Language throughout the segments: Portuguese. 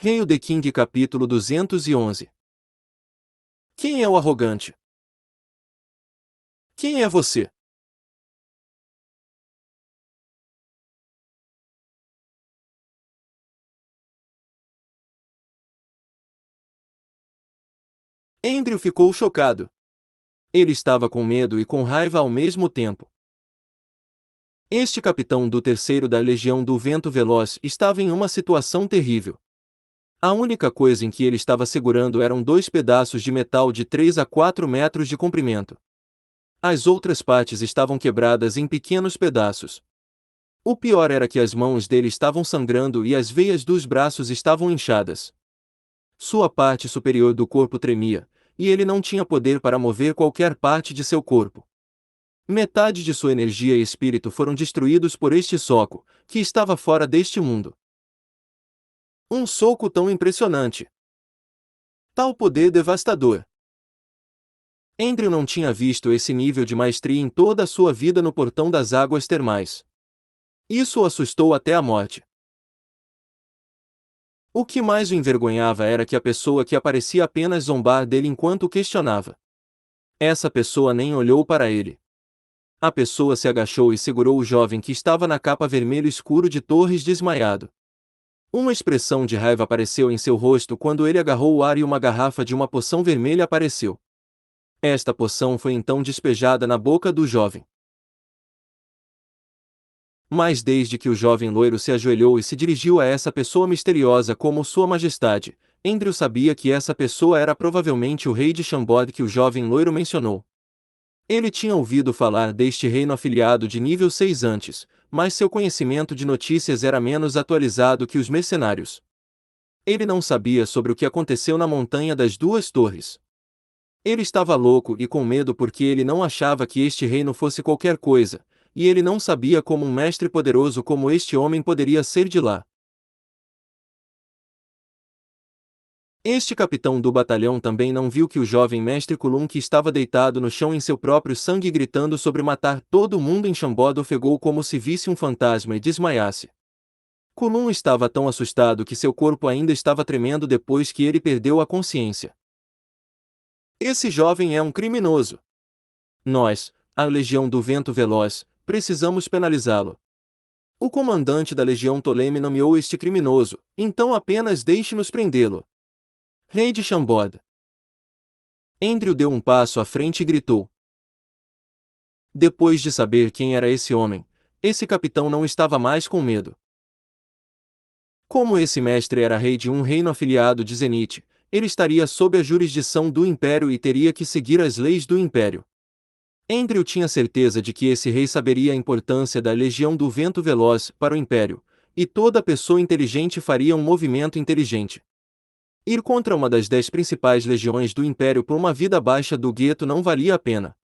Hail the King capítulo 211. Quem é o arrogante? Quem é você? Andrew ficou chocado. Ele estava com medo e com raiva ao mesmo tempo. Este capitão do terceiro da Legião do Vento Veloz estava em uma situação terrível. A única coisa em que ele estava segurando eram dois pedaços de metal de 3 a 4 metros de comprimento. As outras partes estavam quebradas em pequenos pedaços. O pior era que as mãos dele estavam sangrando e as veias dos braços estavam inchadas. Sua parte superior do corpo tremia, e ele não tinha poder para mover qualquer parte de seu corpo. Metade de sua energia e espírito foram destruídos por este soco, que estava fora deste mundo. Um soco tão impressionante. Tal poder devastador. Andrew não tinha visto esse nível de maestria em toda a sua vida no portão das águas termais. Isso o assustou até a morte. O que mais o envergonhava era que a pessoa que aparecia apenas zombar dele enquanto o questionava. Essa pessoa nem olhou para ele. A pessoa se agachou e segurou o jovem que estava na capa vermelho escuro de Torres desmaiado. Uma expressão de raiva apareceu em seu rosto quando ele agarrou o ar e uma garrafa de uma poção vermelha apareceu. Esta poção foi então despejada na boca do jovem. Mas desde que o jovem loiro se ajoelhou e se dirigiu a essa pessoa misteriosa como Sua Majestade, Andrew sabia que essa pessoa era provavelmente o rei de Chambord que o jovem loiro mencionou. Ele tinha ouvido falar deste reino afiliado de nível 6 antes, mas seu conhecimento de notícias era menos atualizado que os mercenários. Ele não sabia sobre o que aconteceu na Montanha das Duas Torres. Ele estava louco e com medo porque ele não achava que este reino fosse qualquer coisa, e ele não sabia como um mestre poderoso como este homem poderia ser de lá. Este capitão do batalhão também não viu que o jovem mestre Kulum que estava deitado no chão em seu próprio sangue gritando sobre matar todo mundo em Chambord ofegou como se visse um fantasma e desmaiasse. Kulum estava tão assustado que seu corpo ainda estava tremendo depois que ele perdeu a consciência. Esse jovem é um criminoso. Nós, a Legião do Vento Veloz, precisamos penalizá-lo. O comandante da Legião Toleme nomeou este criminoso, então apenas deixe-nos prendê-lo. Rei de Chambord. Andrew deu um passo à frente e gritou. Depois de saber quem era esse homem, esse capitão não estava mais com medo. Como esse mestre era rei de um reino afiliado de Zenith, ele estaria sob a jurisdição do Império e teria que seguir as leis do Império. Andrew tinha certeza de que esse rei saberia a importância da Legião do Vento Veloz para o Império, e toda pessoa inteligente faria um movimento inteligente. Ir contra uma das 10 principais legiões do Império por uma vida baixa do gueto não valia a pena.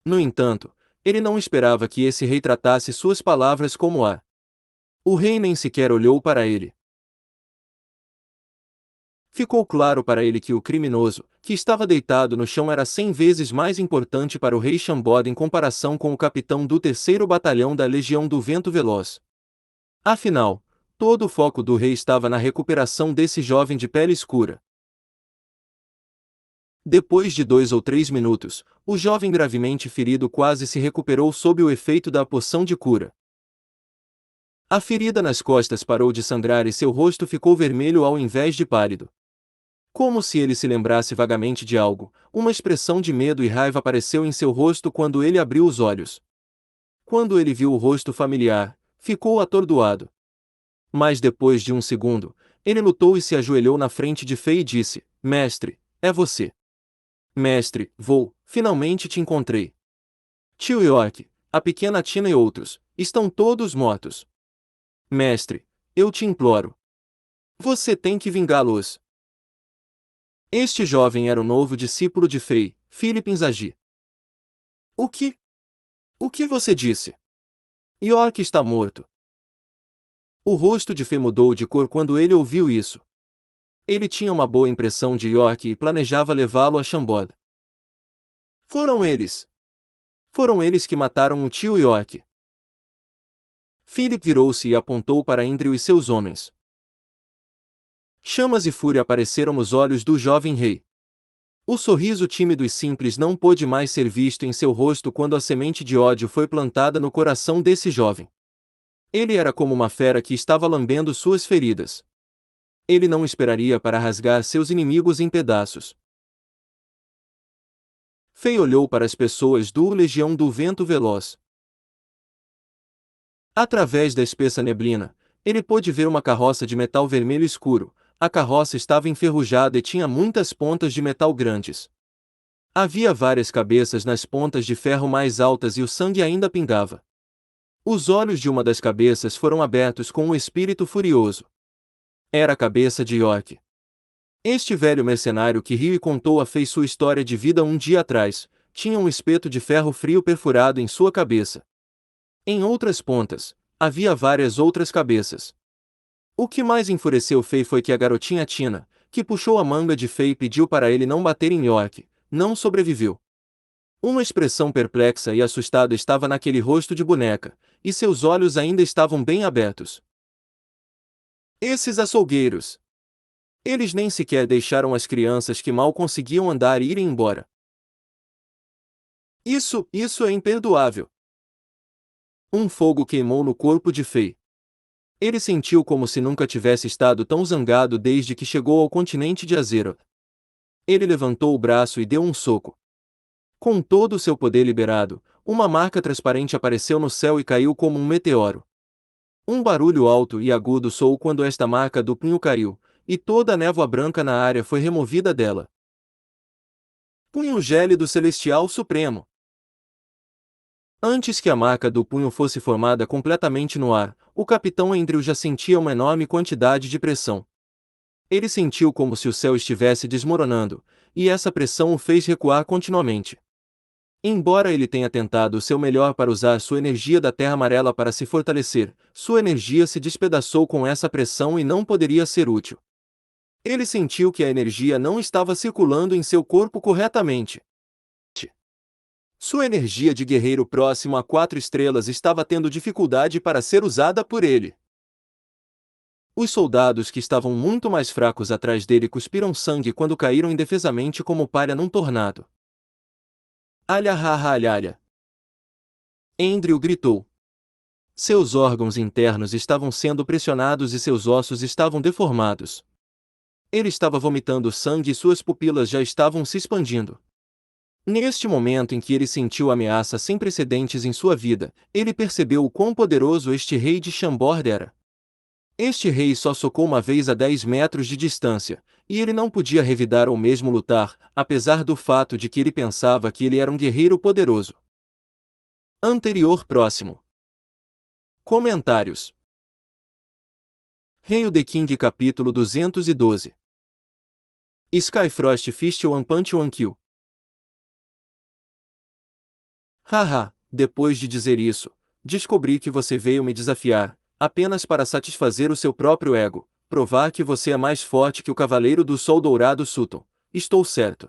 No entanto, ele não esperava que esse rei tratasse suas palavras como ar. O rei nem sequer olhou para ele. Ficou claro para ele que o criminoso, que estava deitado no chão era 100 vezes mais importante para o rei Chambord em comparação com o capitão do terceiro batalhão da Legião do Vento Veloz. Afinal, todo o foco do rei estava na recuperação desse jovem de pele escura. Depois de 2 ou 3 minutos, o jovem gravemente ferido quase se recuperou sob o efeito da poção de cura. A ferida nas costas parou de sangrar e seu rosto ficou vermelho ao invés de pálido. Como se ele se lembrasse vagamente de algo, uma expressão de medo e raiva apareceu em seu rosto quando ele abriu os olhos. Quando ele viu o rosto familiar, ficou atordoado. Mas depois de um segundo, ele lutou e se ajoelhou na frente de Fei e disse: Mestre, é você. Mestre, finalmente te encontrei. Tio York, a pequena Tina e outros, estão todos mortos. Mestre, eu te imploro. Você tem que vingá-los. Este jovem era o novo discípulo de Fei, Philip Inzaghi. O que? O que você disse? York está morto. O rosto de Fei mudou de cor quando ele ouviu isso. Ele tinha uma boa impressão de York e planejava levá-lo a Chambord. Foram eles. Foram eles que mataram o tio York. Philip virou-se e apontou para Andrew e seus homens. Chamas e fúria apareceram nos olhos do jovem rei. O sorriso tímido e simples não pôde mais ser visto em seu rosto quando a semente de ódio foi plantada no coração desse jovem. Ele era como uma fera que estava lambendo suas feridas. Ele não esperaria para rasgar seus inimigos em pedaços. Fei olhou para as pessoas do Legião do Vento Veloz. Através da espessa neblina, ele pôde ver uma carroça de metal vermelho escuro. A carroça estava enferrujada e tinha muitas pontas de metal grandes. Havia várias cabeças nas pontas de ferro mais altas e o sangue ainda pingava. Os olhos de uma das cabeças foram abertos com um espírito furioso. Era a cabeça de York. Este velho mercenário que riu e contou a Fei sua história de vida um dia atrás, tinha um espeto de ferro frio perfurado em sua cabeça. Em outras pontas, havia várias outras cabeças. O que mais enfureceu Fei foi que a garotinha Tina, que puxou a manga de Fei e pediu para ele não bater em York, não sobreviveu. Uma expressão perplexa e assustada estava naquele rosto de boneca, e seus olhos ainda estavam bem abertos. Esses açougueiros! Eles nem sequer deixaram as crianças que mal conseguiam andar irem embora. Isso é imperdoável! Um fogo queimou no corpo de Fei. Ele sentiu como se nunca tivesse estado tão zangado desde que chegou ao continente de Azeroth. Ele levantou o braço e deu um soco. Com todo o seu poder liberado, uma marca transparente apareceu no céu e caiu como um meteoro. Um barulho alto e agudo soou quando esta marca do punho caiu, e toda a névoa branca na área foi removida dela. Punho gélido celestial supremo. Antes que a marca do punho fosse formada completamente no ar, o capitão Andrew já sentia uma enorme quantidade de pressão. Ele sentiu como se o céu estivesse desmoronando, e essa pressão o fez recuar continuamente. Embora ele tenha tentado o seu melhor para usar sua energia da Terra Amarela para se fortalecer, sua energia se despedaçou com essa pressão e não poderia ser útil. Ele sentiu que a energia não estava circulando em seu corpo corretamente. Sua energia de guerreiro próximo a 4 estrelas estava tendo dificuldade para ser usada por ele. Os soldados que estavam muito mais fracos atrás dele cuspiram sangue quando caíram indefesamente como palha num tornado. Alha. Andrew gritou. Seus órgãos internos estavam sendo pressionados e seus ossos estavam deformados. Ele estava vomitando sangue e suas pupilas já estavam se expandindo. Neste momento em que ele sentiu ameaça sem precedentes em sua vida, ele percebeu o quão poderoso este rei de Chambord era. Este rei só socou uma vez a 10 metros de distância, e ele não podia revidar ou mesmo lutar, apesar do fato de que ele pensava que ele era um guerreiro poderoso. Anterior próximo. Comentários. Rei the King capítulo 212. Skyfrost Fist One Punch One Kill. Haha, depois de dizer isso, descobri que você veio me desafiar, apenas para satisfazer o seu próprio ego, provar que você é mais forte que o Cavaleiro do Sol Dourado Sutton. Estou certo.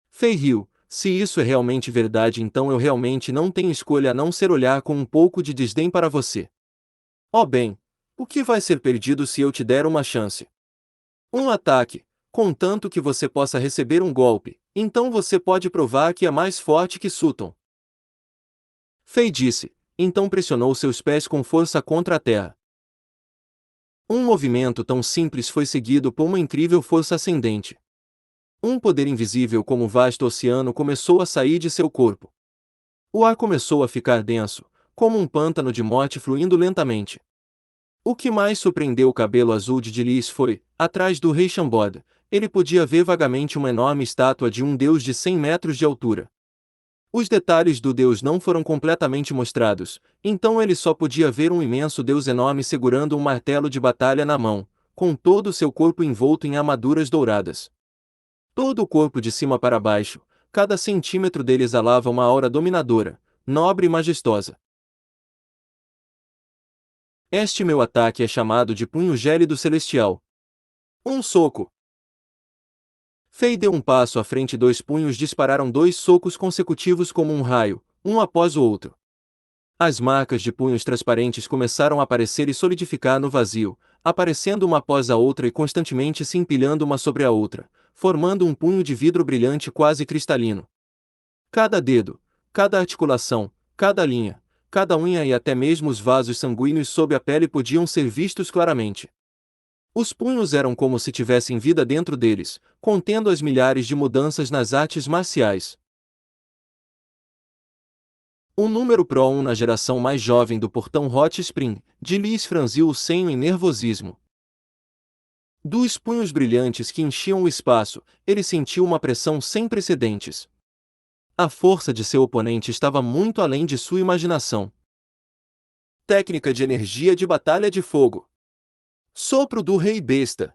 Fei riu. Se isso é realmente verdade, então eu realmente não tenho escolha a não ser olhar com um pouco de desdém para você. Oh bem, o que vai ser perdido se eu te der uma chance? Um ataque, contanto que você possa receber um golpe, então você pode provar que é mais forte que Sutton. Fei disse, então pressionou seus pés com força contra a terra. Um movimento tão simples foi seguido por uma incrível força ascendente. Um poder invisível como o vasto oceano começou a sair de seu corpo. O ar começou a ficar denso, como um pântano de morte fluindo lentamente. O que mais surpreendeu o cabelo azul de Dilis foi, atrás do rei Chambord, ele podia ver vagamente uma enorme estátua de um deus de 100 metros de altura. Os detalhes do deus não foram completamente mostrados, então ele só podia ver um imenso deus enorme segurando um martelo de batalha na mão, com todo o seu corpo envolto em armaduras douradas. Todo o corpo de cima para baixo, cada centímetro dele exalava uma aura dominadora, nobre e majestosa. Este meu ataque é chamado de punho gélido celestial. Um soco. Fei deu um passo à frente e 2 punhos dispararam 2 socos consecutivos como um raio, um após o outro. As marcas de punhos transparentes começaram a aparecer e solidificar no vazio, aparecendo uma após a outra e constantemente se empilhando uma sobre a outra, formando um punho de vidro brilhante quase cristalino. Cada dedo, cada articulação, cada linha, cada unha e até mesmo os vasos sanguíneos sob a pele podiam ser vistos claramente. Os punhos eram como se tivessem vida dentro deles, contendo as milhares de mudanças nas artes marciais. O número Pro 1 na geração mais jovem do portão Hot Spring, de Liz franziu o senho em nervosismo. Dos punhos brilhantes que enchiam o espaço, ele sentiu uma pressão sem precedentes. A força de seu oponente estava muito além de sua imaginação. Técnica de energia de batalha de fogo. Sopro do Rei Besta.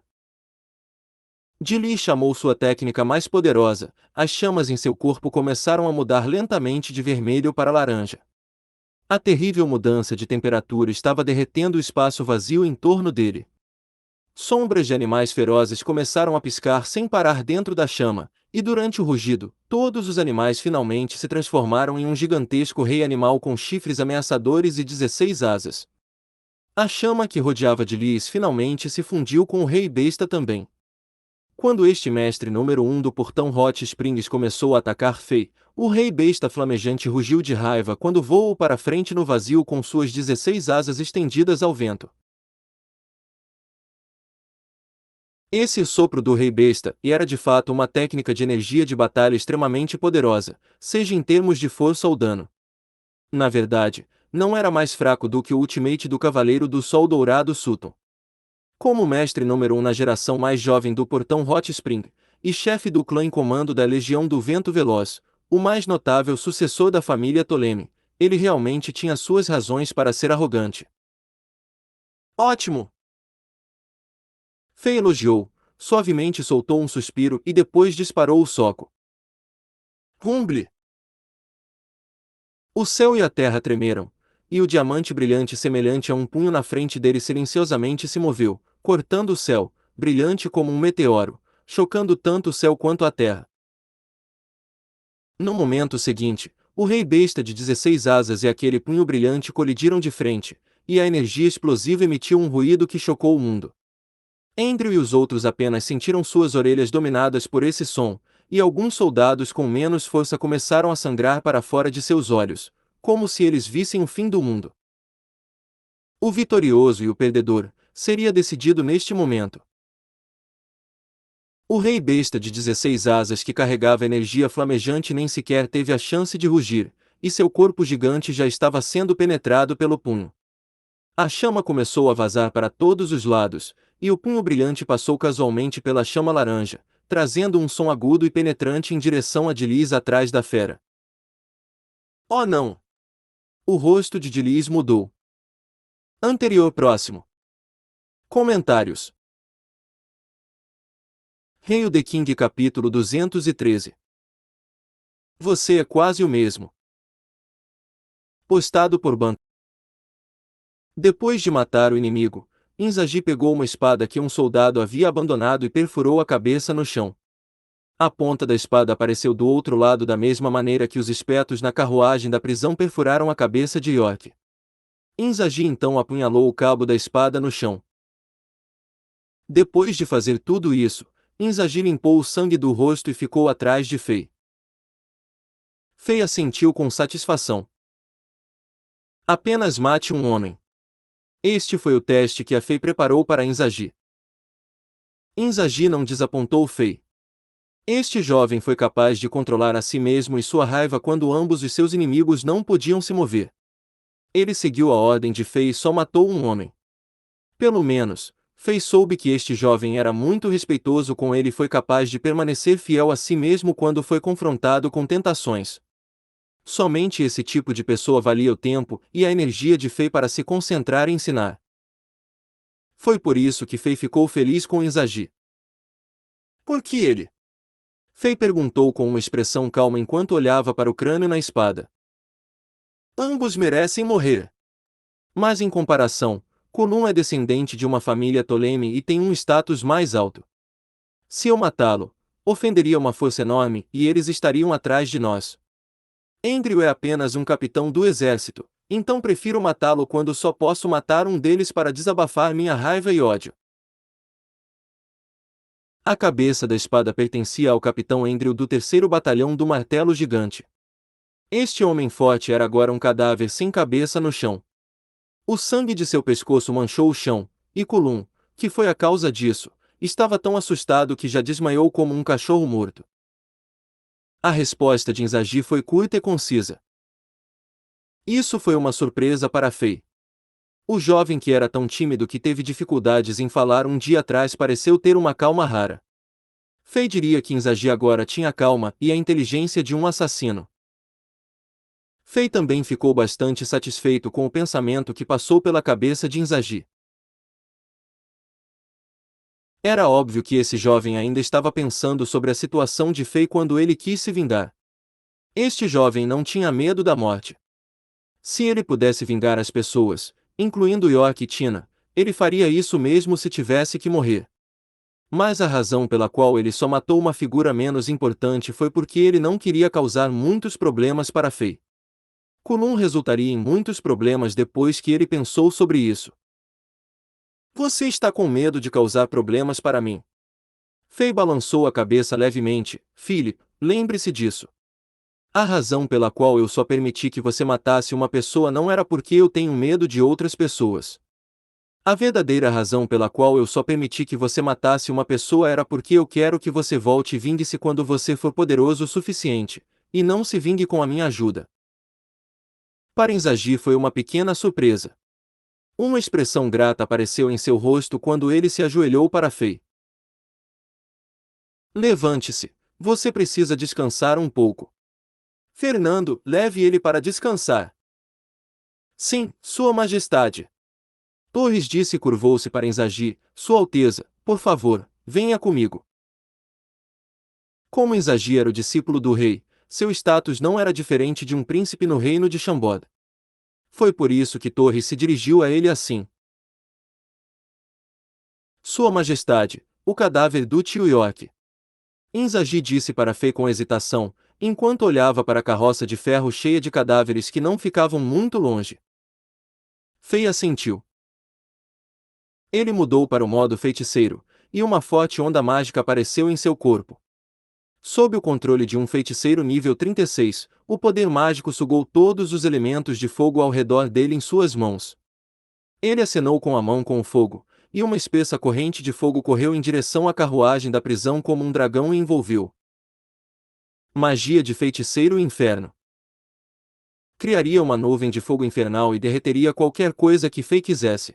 Li chamou sua técnica mais poderosa. As chamas em seu corpo começaram a mudar lentamente de vermelho para laranja. A terrível mudança de temperatura estava derretendo o espaço vazio em torno dele. Sombras de animais ferozes começaram a piscar sem parar dentro da chama, e durante o rugido, todos os animais finalmente se transformaram em um gigantesco rei animal com chifres ameaçadores e 16 asas. A chama que rodeava Liz finalmente se fundiu com o Rei Besta também. Quando este mestre número 1 do portão Hot Springs começou a atacar Fei, o Rei Besta flamejante rugiu de raiva quando voou para frente no vazio com suas 16 asas estendidas ao vento. Esse sopro do Rei Besta era de fato uma técnica de energia de batalha extremamente poderosa, seja em termos de força ou dano. Na verdade, não era mais fraco do que o Ultimate do Cavaleiro do Sol Dourado Sutton. Como mestre número 1 na geração mais jovem do portão Hot Spring, e chefe do clã em comando da Legião do Vento Veloz, o mais notável sucessor da família Ptolemy, ele realmente tinha suas razões para ser arrogante. Ótimo! Fei elogiou, suavemente soltou um suspiro e depois disparou o soco. Rumble! O céu e a terra tremeram, e o diamante brilhante semelhante a um punho na frente dele silenciosamente se moveu, cortando o céu, brilhante como um meteoro, chocando tanto o céu quanto a terra. No momento seguinte, o Rei Besta de 16 asas e aquele punho brilhante colidiram de frente, e a energia explosiva emitiu um ruído que chocou o mundo. Andrew e os outros apenas sentiram suas orelhas dominadas por esse som, e alguns soldados com menos força começaram a sangrar para fora de seus olhos, como se eles vissem o fim do mundo. O vitorioso e o perdedor seria decidido neste momento. O Rei Besta de 16 asas que carregava energia flamejante nem sequer teve a chance de rugir, e seu corpo gigante já estava sendo penetrado pelo punho. A chama começou a vazar para todos os lados, e o punho brilhante passou casualmente pela chama laranja, trazendo um som agudo e penetrante em direção a Liz atrás da fera. Oh não! O rosto de Liz mudou. Anterior próximo. Comentários. Hail the King capítulo 213. Você é quase o mesmo. Postado por Ban. Depois de matar o inimigo, Inzaghi pegou uma espada que um soldado havia abandonado e perfurou a cabeça no chão. A ponta da espada apareceu do outro lado da mesma maneira que os espetos na carruagem da prisão perfuraram a cabeça de York. Inzaghi então apunhalou o cabo da espada no chão. Depois de fazer tudo isso, Inzaghi limpou o sangue do rosto e ficou atrás de Fei. Fei assentiu com satisfação. Apenas mate um homem. Este foi o teste que a Fei preparou para Inzaghi. Inzaghi não desapontou Fei. Este jovem foi capaz de controlar a si mesmo e sua raiva quando ambos os seus inimigos não podiam se mover. Ele seguiu a ordem de Fei e só matou um homem. Pelo menos, Fei soube que este jovem era muito respeitoso com ele e foi capaz de permanecer fiel a si mesmo quando foi confrontado com tentações. Somente esse tipo de pessoa valia o tempo e a energia de Fei para se concentrar e ensinar. Foi por isso que Fei ficou feliz com Inzaghi. Por que ele? Fei perguntou com uma expressão calma enquanto olhava para o crânio na espada. Ambos merecem morrer. Mas em comparação, Kulum é descendente de uma família Ptolemy e tem um status mais alto. Se eu matá-lo, ofenderia uma força enorme e eles estariam atrás de nós. Andrew é apenas um capitão do exército, Então prefiro matá-lo quando só posso matar um deles para desabafar minha raiva e ódio. A cabeça da espada pertencia ao capitão Andrew do 3º Batalhão do Martelo Gigante. Este homem forte era agora um cadáver sem cabeça no chão. O sangue de seu pescoço manchou o chão, e Kulum, que foi a causa disso, estava tão assustado que já desmaiou como um cachorro morto. A resposta de Inzaghi foi curta e concisa. Isso foi uma surpresa para Fei. O jovem que era tão tímido que teve dificuldades em falar um dia atrás pareceu ter uma calma rara. Fei diria que Inzaghi agora tinha a calma e a inteligência de um assassino. Fei também ficou bastante satisfeito com o pensamento que passou pela cabeça de Inzaghi. Era óbvio que esse jovem ainda estava pensando sobre a situação de Fei quando ele quis se vingar. Este jovem não tinha medo da morte. Se ele pudesse vingar as pessoas, incluindo York e Tina, ele faria isso mesmo se tivesse que morrer. Mas a razão pela qual ele só matou uma figura menos importante foi porque ele não queria causar muitos problemas para Fei. Kulum resultaria em muitos problemas depois que ele pensou sobre isso. Você está com medo de causar problemas para mim? Fei balançou a cabeça levemente. Philip, lembre-se disso. A razão pela qual eu só permiti que você matasse uma pessoa não era porque eu tenho medo de outras pessoas. A verdadeira razão pela qual eu só permiti que você matasse uma pessoa era porque eu quero que você volte e vingue-se quando você for poderoso o suficiente, e não se vingue com a minha ajuda. Para Inzaghi foi uma pequena surpresa. Uma expressão grata apareceu em seu rosto quando ele se ajoelhou para Fei. Levante-se, você precisa descansar um pouco. Fernando, leve ele para descansar. Sim, Sua Majestade. Torres disse e curvou-se para Inzaghi. Sua Alteza, por favor, venha comigo. Como Inzaghi era o discípulo do rei, seu status não era diferente de um príncipe no reino de Chambord. Foi por isso que Torres se dirigiu a ele assim. Sua Majestade, o cadáver do tio York. Inzaghi disse para Fei com hesitação, enquanto olhava para a carroça de ferro cheia de cadáveres que não ficavam muito longe. Fei assentiu. Ele mudou para o modo feiticeiro, e uma forte onda mágica apareceu em seu corpo. Sob o controle de um feiticeiro nível 36, o poder mágico sugou todos os elementos de fogo ao redor dele em suas mãos. Ele acenou com a mão com o fogo, e uma espessa corrente de fogo correu em direção à carruagem da prisão como um dragão e envolveu. Magia de feiticeiro inferno. Criaria uma nuvem de fogo infernal e derreteria qualquer coisa que Fei quisesse.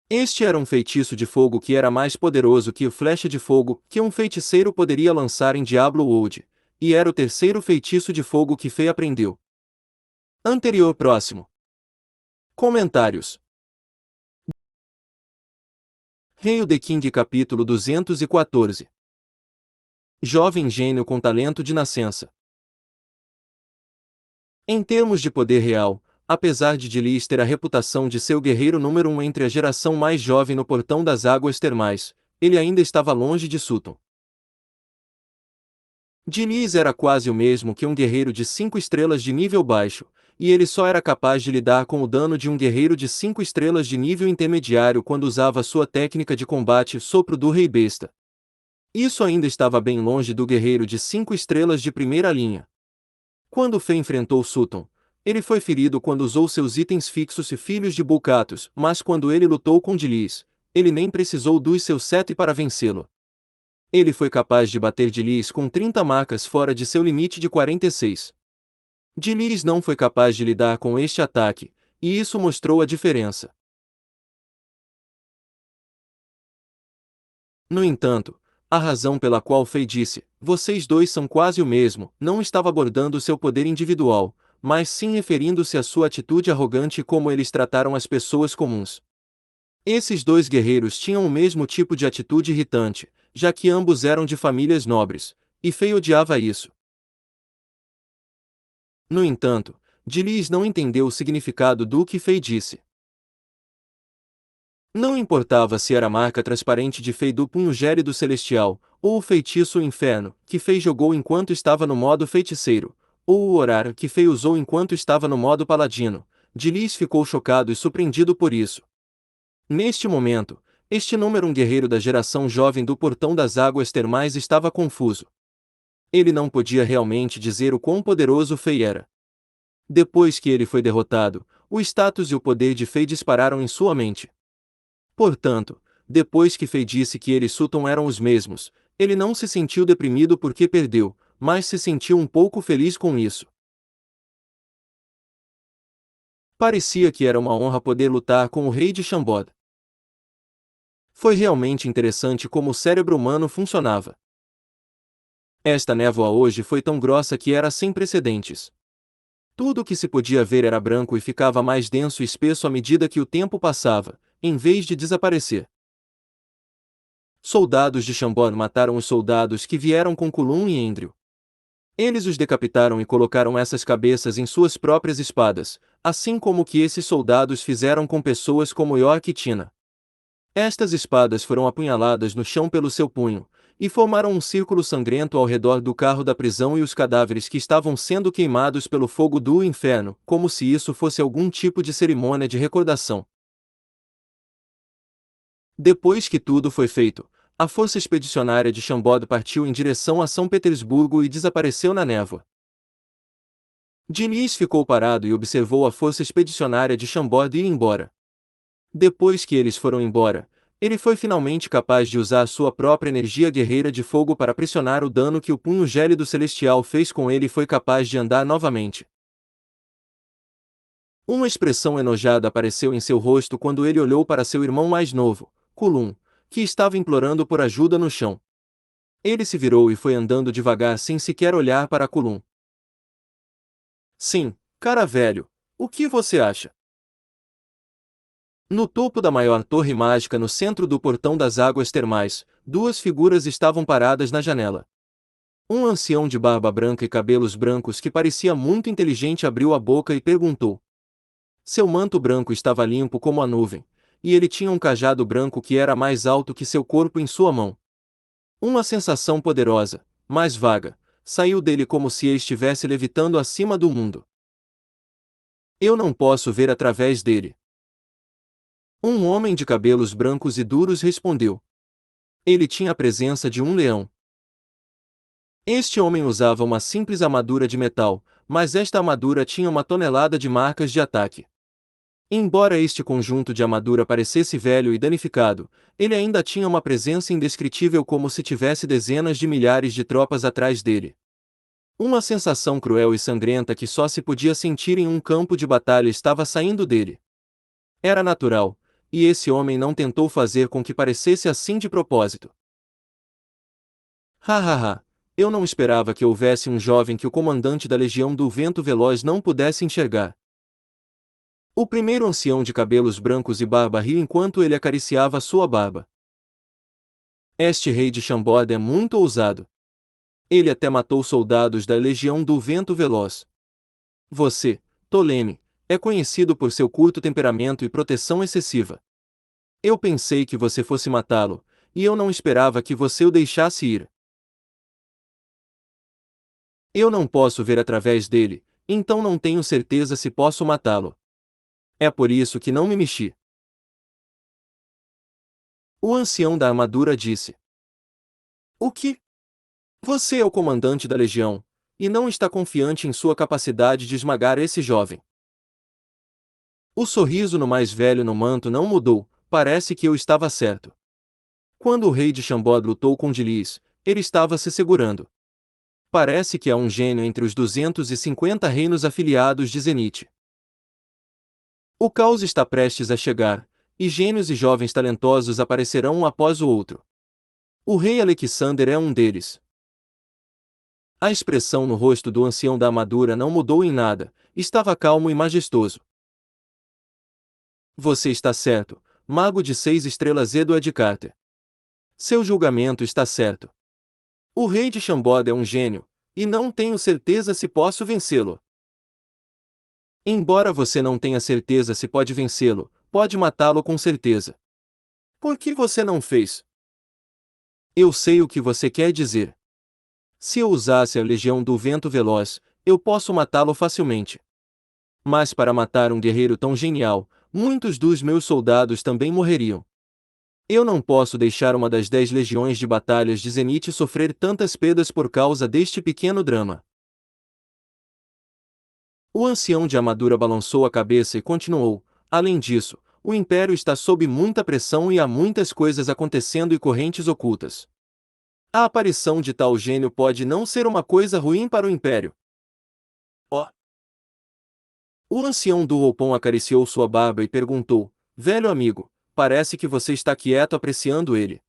Este era um feitiço de fogo que era mais poderoso que o flecha de fogo que um feiticeiro poderia lançar em Diablo Wood, e era o terceiro feitiço de fogo que Fei aprendeu. Anterior próximo. Comentários. Hail the King capítulo 214. Jovem gênio com talento de nascença. Em termos de poder real, apesar de Dilis ter a reputação de ser o guerreiro número 1 entre a geração mais jovem no portão das águas termais, ele ainda estava longe de Sutton. Dilis era quase o mesmo que um guerreiro de 5 estrelas de nível baixo, e ele só era capaz de lidar com o dano de um guerreiro de 5 estrelas de nível intermediário quando usava sua técnica de combate Sopro do Rei Besta. Isso ainda estava bem longe do guerreiro de 5 estrelas de primeira linha. Quando Fei enfrentou Sutton, ele foi ferido quando usou seus itens fixos e filhos de Bulcatus, mas quando ele lutou com Dilis, ele nem precisou dos seus 7 para vencê-lo. Ele foi capaz de bater Dilis com 30 marcas fora de seu limite de 46. Dilis não foi capaz de lidar com este ataque, e isso mostrou a diferença. No entanto, a razão pela qual Fei disse, vocês dois são quase o mesmo, não estava abordando seu poder individual, mas sim referindo-se à sua atitude arrogante e como eles trataram as pessoas comuns. Esses dois guerreiros tinham o mesmo tipo de atitude irritante, já que ambos eram de famílias nobres, e Fei odiava isso. No entanto, Dilis não entendeu o significado do que Fei disse. Não importava se era a marca transparente de Fei do punho gélido celestial, ou o feitiço inferno, que Fei jogou enquanto estava no modo feiticeiro, ou o horário que Fei usou enquanto estava no modo paladino. Dilis ficou chocado e surpreendido por isso. Neste momento, este número um guerreiro da geração jovem do Portão das Águas Termais estava confuso. Ele não podia realmente dizer o quão poderoso Fei era. Depois que ele foi derrotado, o status e o poder de Fei dispararam em sua mente. Portanto, depois que Fei disse que ele e Sutton eram os mesmos, ele não se sentiu deprimido porque perdeu, mas se sentiu um pouco feliz com isso. Parecia que era uma honra poder lutar com o rei de Chambord. Foi realmente interessante como o cérebro humano funcionava. Esta névoa hoje foi tão grossa que era sem precedentes. Tudo o que se podia ver era branco e ficava mais denso e espesso à medida que o tempo passava, em vez de desaparecer. Soldados de Chambord mataram os soldados que vieram com Kulum e Endril. Eles os decapitaram e colocaram essas cabeças em suas próprias espadas, assim como que esses soldados fizeram com pessoas como York e Tina. Estas espadas foram apunhaladas no chão pelo seu punho, e formaram um círculo sangrento ao redor do carro da prisão e os cadáveres que estavam sendo queimados pelo fogo do inferno, como se isso fosse algum tipo de cerimônia de recordação. Depois que tudo foi feito, a força expedicionária de Chambord partiu em direção a São Petersburgo e desapareceu na névoa. Diniz ficou parado e observou a força expedicionária de Chambord ir embora. Depois que eles foram embora, ele foi finalmente capaz de usar sua própria energia guerreira de fogo para pressionar o dano que o punho gélido celestial fez com ele e foi capaz de andar novamente. Uma expressão enojada apareceu em seu rosto quando ele olhou para seu irmão mais novo, Kulum, que estava implorando por ajuda no chão. Ele se virou e foi andando devagar sem sequer olhar para Kulum. Sim, cara velho, o que você acha? No topo da maior torre mágica no centro do portão das águas termais, duas figuras estavam paradas na janela. Um ancião de barba branca e cabelos brancos que parecia muito inteligente abriu a boca e perguntou. Seu manto branco estava limpo como a nuvem, e ele tinha um cajado branco que era mais alto que seu corpo em sua mão. Uma sensação poderosa, mas vaga, saiu dele como se ele estivesse levitando acima do mundo. Eu não posso ver através dele. Um homem de cabelos brancos e duros respondeu. Ele tinha a presença de um leão. Este homem usava uma simples armadura de metal, mas esta armadura tinha 1 tonelada de marcas de ataque. Embora este conjunto de armadura parecesse velho e danificado, ele ainda tinha uma presença indescritível como se tivesse dezenas de milhares de tropas atrás dele. Uma sensação cruel e sangrenta que só se podia sentir em um campo de batalha estava saindo dele. Era natural, e esse homem não tentou fazer com que parecesse assim de propósito. Hahaha, eu não esperava que houvesse um jovem que o comandante da Legião do Vento Veloz não pudesse enxergar. O primeiro ancião de cabelos brancos e barba riu enquanto ele acariciava sua barba. Este rei de Chambord é muito ousado. Ele até matou soldados da Legião do Vento Veloz. Você, Ptolemy, é conhecido por seu curto temperamento e proteção excessiva. Eu pensei que você fosse matá-lo, e eu não esperava que você o deixasse ir. Eu não posso ver através dele, então não tenho certeza se posso matá-lo. É por isso que não me mexi. O ancião da armadura disse. O que? Você é o comandante da legião, e não está confiante em sua capacidade de esmagar esse jovem. O sorriso no mais velho no manto não mudou, parece que eu estava certo. Quando o rei de Chambord lutou com Dilis, ele estava se segurando. Parece que há um gênio entre os 250 reinos afiliados de Zenith. O caos está prestes a chegar, e gênios e jovens talentosos aparecerão um após o outro. O rei Alexander é um deles. A expressão no rosto do ancião da armadura não mudou em nada, estava calmo e majestoso. Você está certo, mago de 6 estrelas Edward Carter. Seu julgamento está certo. O rei de Chambord é um gênio, e não tenho certeza se posso vencê-lo. Embora você não tenha certeza se pode vencê-lo, pode matá-lo com certeza. Por que você não fez? Eu sei o que você quer dizer. Se eu usasse a Legião do Vento Veloz, eu posso matá-lo facilmente. Mas para matar um guerreiro tão genial, muitos dos meus soldados também morreriam. Eu não posso deixar uma das 10 legiões de batalhas de Zenith sofrer tantas perdas por causa deste pequeno drama. O ancião de armadura balançou a cabeça e continuou: além disso, o Império está sob muita pressão e há muitas coisas acontecendo e correntes ocultas. A aparição de tal gênio pode não ser uma coisa ruim para o Império. Oh. O ancião do roupão acariciou sua barba e perguntou: velho amigo, parece que você está quieto apreciando ele.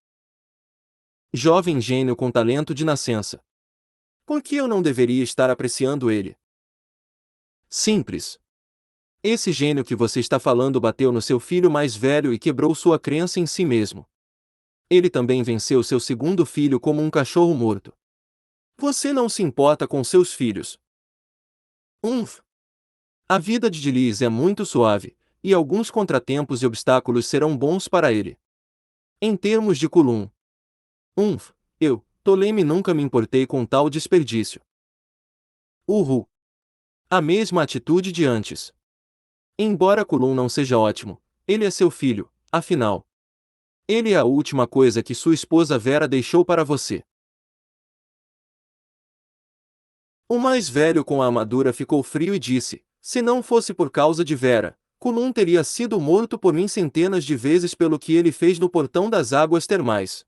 Jovem gênio com talento de nascença. Por que eu não deveria estar apreciando ele? Simples. Esse gênio que você está falando bateu no seu filho mais velho e quebrou sua crença em si mesmo. Ele também venceu seu segundo filho como um cachorro morto. Você não se importa com seus filhos. A vida de Liz é muito suave, e alguns contratempos e obstáculos serão bons para ele. Em termos de Kulum. Eu, Toleme, nunca me importei com tal desperdício. Uhu. A mesma atitude de antes. Embora Kulum não seja ótimo, ele é seu filho, afinal. Ele é a última coisa que sua esposa Vera deixou para você. O mais velho com a armadura ficou frio e disse: se não fosse por causa de Vera, Kulum teria sido morto por mim centenas de vezes pelo que ele fez no portão das águas termais.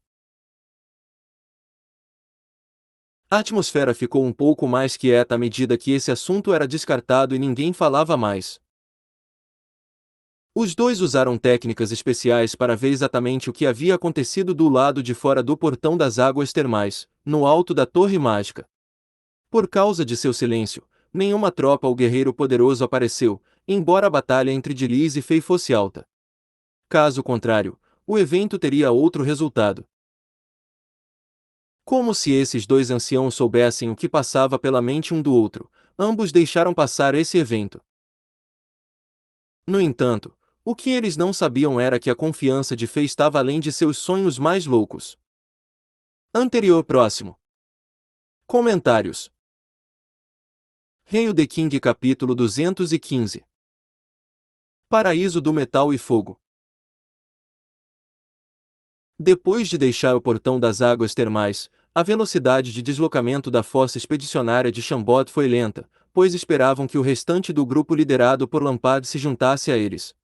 A atmosfera ficou um pouco mais quieta à medida que esse assunto era descartado e ninguém falava mais. Os dois usaram técnicas especiais para ver exatamente o que havia acontecido do lado de fora do portão das águas termais, no alto da torre mágica. Por causa de seu silêncio, nenhuma tropa ou guerreiro poderoso apareceu, embora a batalha entre Diliz e Fei fosse alta. Caso contrário, o evento teria outro resultado. Como se esses dois anciãos soubessem o que passava pela mente um do outro, ambos deixaram passar esse evento. No entanto, o que eles não sabiam era que a confiança de Fei estava além de seus sonhos mais loucos. Anterior próximo. Comentários. Hail the King capítulo 215. Paraíso do Metal e Fogo. Depois de deixar o portão das águas termais, a velocidade de deslocamento da força expedicionária de Chambord foi lenta, pois esperavam que o restante do grupo liderado por Lampard se juntasse a eles.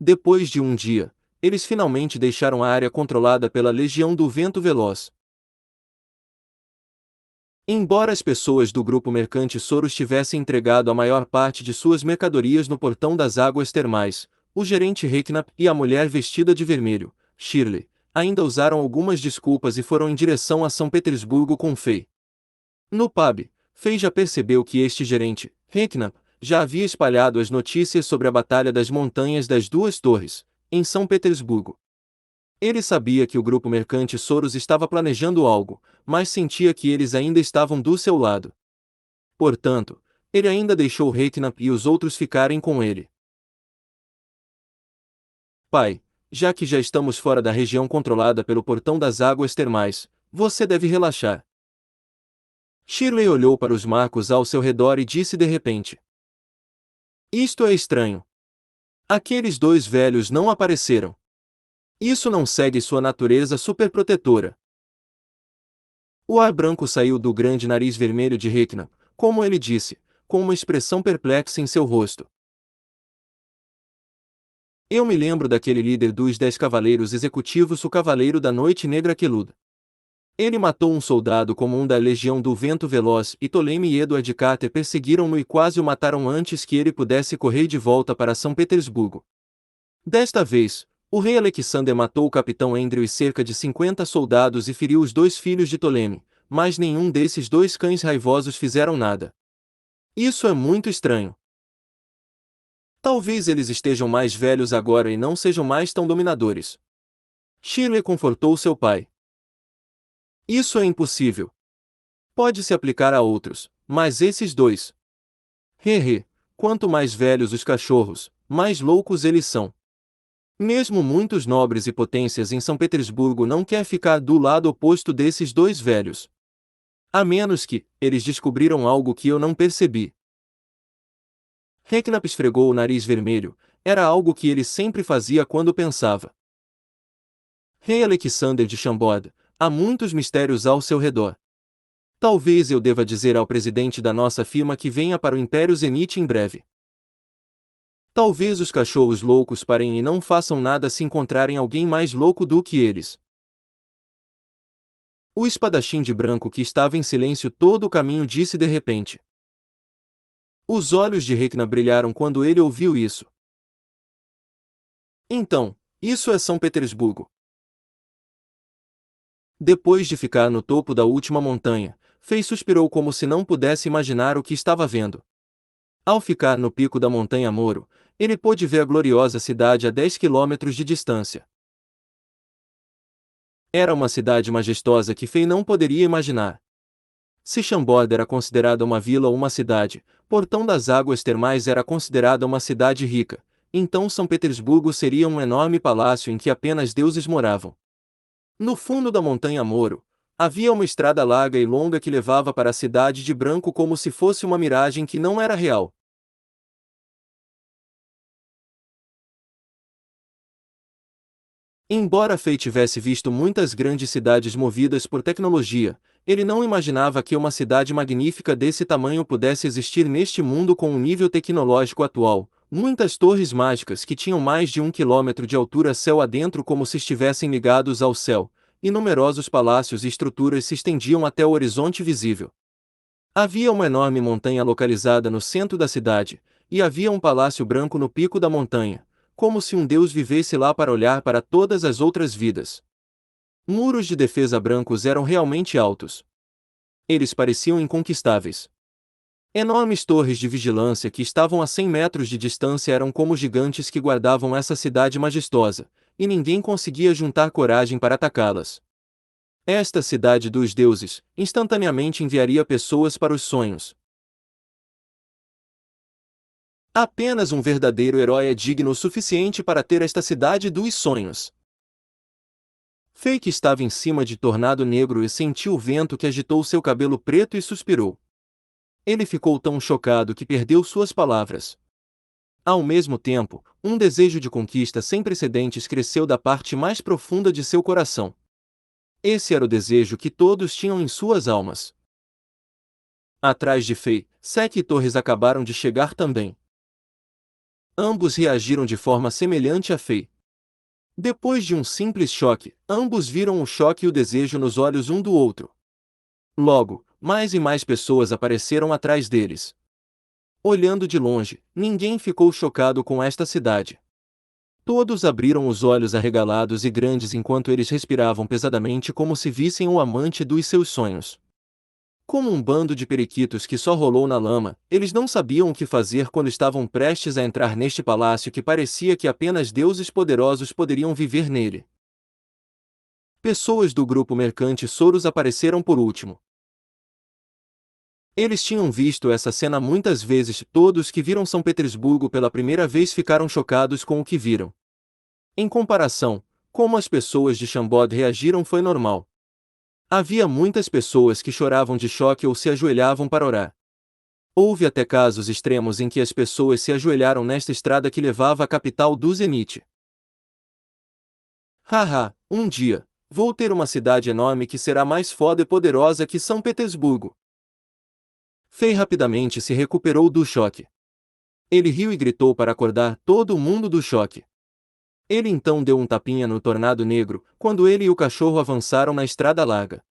Depois de um dia, eles finalmente deixaram a área controlada pela Legião do Vento Veloz. Embora as pessoas do grupo mercante Soros tivessem entregado a maior parte de suas mercadorias no portão das águas termais, o gerente Reiknap e a mulher vestida de vermelho, Shirley, ainda usaram algumas desculpas e foram em direção a São Petersburgo com Fei. No pub, Fei já percebeu que este gerente, Reiknap, já havia espalhado as notícias sobre a Batalha das Montanhas das Duas Torres, em São Petersburgo. Ele sabia que o grupo mercante Soros estava planejando algo, mas sentia que eles ainda estavam do seu lado. Portanto, ele ainda deixou Reiknap e os outros ficarem com ele. Pai, já que já estamos fora da região controlada pelo portão das águas termais, você deve relaxar. Shirley olhou para os marcos ao seu redor e disse de repente: isto é estranho. Aqueles dois velhos não apareceram. Isso não segue sua natureza superprotetora. O ar branco saiu do grande nariz vermelho de Reiknap, como ele disse, com uma expressão perplexa em seu rosto. Eu me lembro daquele líder dos 10 cavaleiros executivos, o Cavaleiro da Noite Negra Quelud. Ele matou um soldado comum da Legião do Vento Veloz e Ptolemy e Edward Carter perseguiram-no e quase o mataram antes que ele pudesse correr de volta para São Petersburgo. Desta vez, o rei Alexander matou o capitão Andrew e cerca de 50 soldados e feriu os dois filhos de Ptolemy, mas nenhum desses dois cães raivosos fizeram nada. Isso é muito estranho. Talvez eles estejam mais velhos agora e não sejam mais tão dominadores. Shirley confortou seu pai. Isso é impossível. Pode se aplicar a outros, mas esses dois. Quanto mais velhos os cachorros, mais loucos eles são. Mesmo muitos nobres e potências em São Petersburgo não quer ficar do lado oposto desses dois velhos. A menos que, eles descobriram algo que eu não percebi. Reknap esfregou o nariz vermelho, era algo que ele sempre fazia quando pensava. Rei Alexander de Chambord, há muitos mistérios ao seu redor. Talvez eu deva dizer ao presidente da nossa firma que venha para o Império Zenith em breve. Talvez os cachorros loucos parem e não façam nada se encontrarem alguém mais louco do que eles. O espadachim de branco que estava em silêncio todo o caminho disse de repente. Os olhos de Rekna brilharam quando ele ouviu isso. Então, isso é São Petersburgo. Depois de ficar no topo da última montanha, Fei suspirou como se não pudesse imaginar o que estava vendo. Ao ficar no pico da montanha Moro, ele pôde ver a gloriosa cidade a 10 quilômetros de distância. Era uma cidade majestosa que Fei não poderia imaginar. Se Chambord era considerada uma vila ou uma cidade, Portão das Águas Termais era considerada uma cidade rica, então São Petersburgo seria um enorme palácio em que apenas deuses moravam. No fundo da montanha Moro, havia uma estrada larga e longa que levava para a cidade de branco como se fosse uma miragem que não era real. Embora Fei tivesse visto muitas grandes cidades movidas por tecnologia, ele não imaginava que uma cidade magnífica desse tamanho pudesse existir neste mundo com um nível tecnológico atual. Muitas torres mágicas que tinham mais de 1 quilômetro de altura céu adentro como se estivessem ligados ao céu, e numerosos palácios e estruturas se estendiam até o horizonte visível. Havia uma enorme montanha localizada no centro da cidade, e havia um palácio branco no pico da montanha, como se um deus vivesse lá para olhar para todas as outras vidas. Muros de defesa brancos eram realmente altos. Eles pareciam inconquistáveis. Enormes torres de vigilância que estavam a 100 metros de distância eram como gigantes que guardavam essa cidade majestosa, e ninguém conseguia juntar coragem para atacá-las. Esta cidade dos deuses, instantaneamente enviaria pessoas para os sonhos. Apenas um verdadeiro herói é digno o suficiente para ter esta cidade dos sonhos. Fake estava em cima de Tornado Negro e sentiu o vento que agitou seu cabelo preto e suspirou. Ele ficou tão chocado que perdeu suas palavras. Ao mesmo tempo, um desejo de conquista sem precedentes cresceu da parte mais profunda de seu coração. Esse era o desejo que todos tinham em suas almas. Atrás de Fei, Sek e Torres acabaram de chegar também. Ambos reagiram de forma semelhante a Fei. Depois de um simples choque, ambos viram o choque e o desejo nos olhos um do outro. Logo, mais e mais pessoas apareceram atrás deles. Olhando de longe, ninguém ficou chocado com esta cidade. Todos abriram os olhos arregalados e grandes enquanto eles respiravam pesadamente como se vissem o amante dos seus sonhos. Como um bando de periquitos que só rolou na lama, eles não sabiam o que fazer quando estavam prestes a entrar neste palácio que parecia que apenas deuses poderosos poderiam viver nele. Pessoas do grupo mercante Soros apareceram por último. Eles tinham visto essa cena muitas vezes. Todos que viram São Petersburgo pela primeira vez ficaram chocados com o que viram. Em comparação, como as pessoas de Chambord reagiram foi normal. Havia muitas pessoas que choravam de choque ou se ajoelhavam para orar. Houve até casos extremos em que as pessoas se ajoelharam nesta estrada que levava à capital do Zenith. Haha, um dia, vou ter uma cidade enorme que será mais foda e poderosa que São Petersburgo. Fei rapidamente se recuperou do choque. Ele riu e gritou para acordar todo o mundo do choque. Ele então deu um tapinha no Tornado Negro, quando ele e o cachorro avançaram na estrada larga.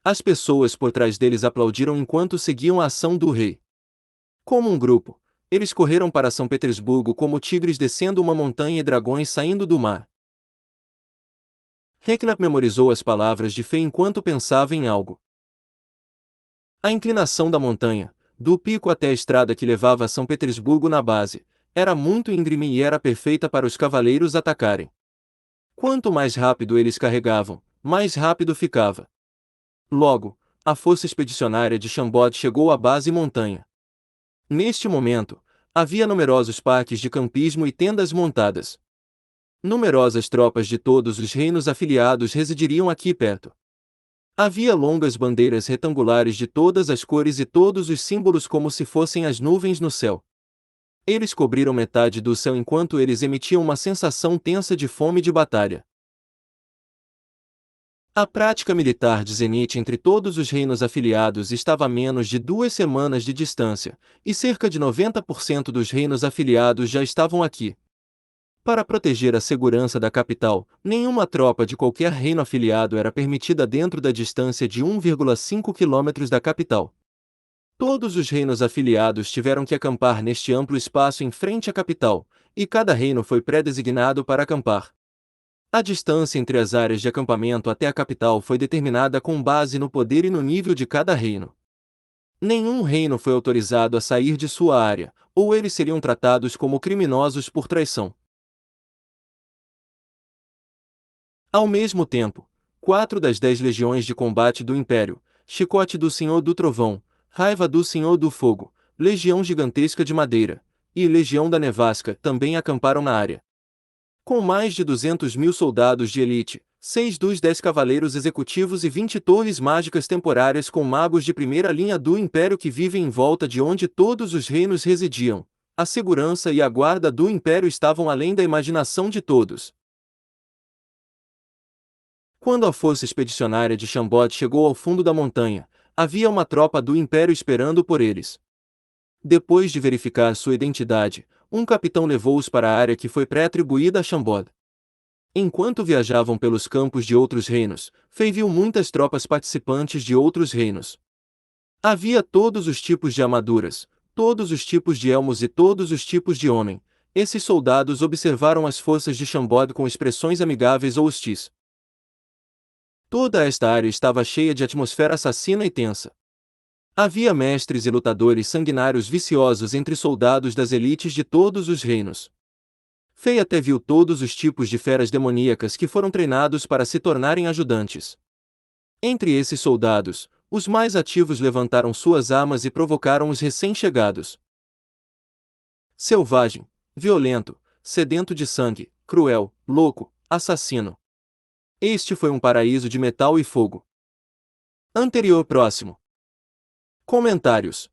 As pessoas por trás deles aplaudiram enquanto seguiam a ação do rei. Como um grupo, eles correram para São Petersburgo como tigres descendo uma montanha e dragões saindo do mar. Reknap memorizou as palavras de Fei enquanto pensava em algo. A inclinação da montanha, do pico até a estrada que levava a São Petersburgo na base, era muito íngreme e era perfeita para os cavaleiros atacarem. Quanto mais rápido eles carregavam, mais rápido ficava. Logo, a força expedicionária de Chambord chegou à base montanha. Neste momento, havia numerosos parques de campismo e tendas montadas. Numerosas tropas de todos os reinos afiliados residiriam aqui perto. Havia longas bandeiras retangulares de todas as cores e todos os símbolos como se fossem as nuvens no céu. Eles cobriram metade do céu enquanto eles emitiam uma sensação tensa de fome de batalha. A prática militar de Zenit entre todos os reinos afiliados estava a menos de 2 semanas de distância, e cerca de 90% dos reinos afiliados já estavam aqui. Para proteger a segurança da capital, nenhuma tropa de qualquer reino afiliado era permitida dentro da distância de 1,5 quilômetros da capital. Todos os reinos afiliados tiveram que acampar neste amplo espaço em frente à capital, e cada reino foi pré-designado para acampar. A distância entre as áreas de acampamento até a capital foi determinada com base no poder e no nível de cada reino. Nenhum reino foi autorizado a sair de sua área, ou eles seriam tratados como criminosos por traição. Ao mesmo tempo, 4 das 10 legiões de combate do Império, Chicote do Senhor do Trovão, Raiva do Senhor do Fogo, Legião Gigantesca de Madeira e Legião da Nevasca também acamparam na área. Com mais de 200.000 soldados de elite, 6 dos 10 cavaleiros executivos e 20 torres mágicas temporárias com magos de primeira linha do Império que vivem em volta de onde todos os reinos residiam, a segurança e a guarda do Império estavam além da imaginação de todos. Quando a força expedicionária de Chambord chegou ao fundo da montanha, havia uma tropa do Império esperando por eles. Depois de verificar sua identidade, um capitão levou-os para a área que foi pré-atribuída a Chambord. Enquanto viajavam pelos campos de outros reinos, Fei viu muitas tropas participantes de outros reinos. Havia todos os tipos de armaduras, todos os tipos de elmos e todos os tipos de homem. Esses soldados observaram as forças de Chambord com expressões amigáveis ou hostis. Toda esta área estava cheia de atmosfera assassina e tensa. Havia mestres e lutadores sanguinários viciosos entre soldados das elites de todos os reinos. Fei até viu todos os tipos de feras demoníacas que foram treinados para se tornarem ajudantes. Entre esses soldados, os mais ativos levantaram suas armas e provocaram os recém-chegados. Selvagem, violento, sedento de sangue, cruel, louco, assassino. Este foi um paraíso de metal e fogo. Anterior próximo. Comentários.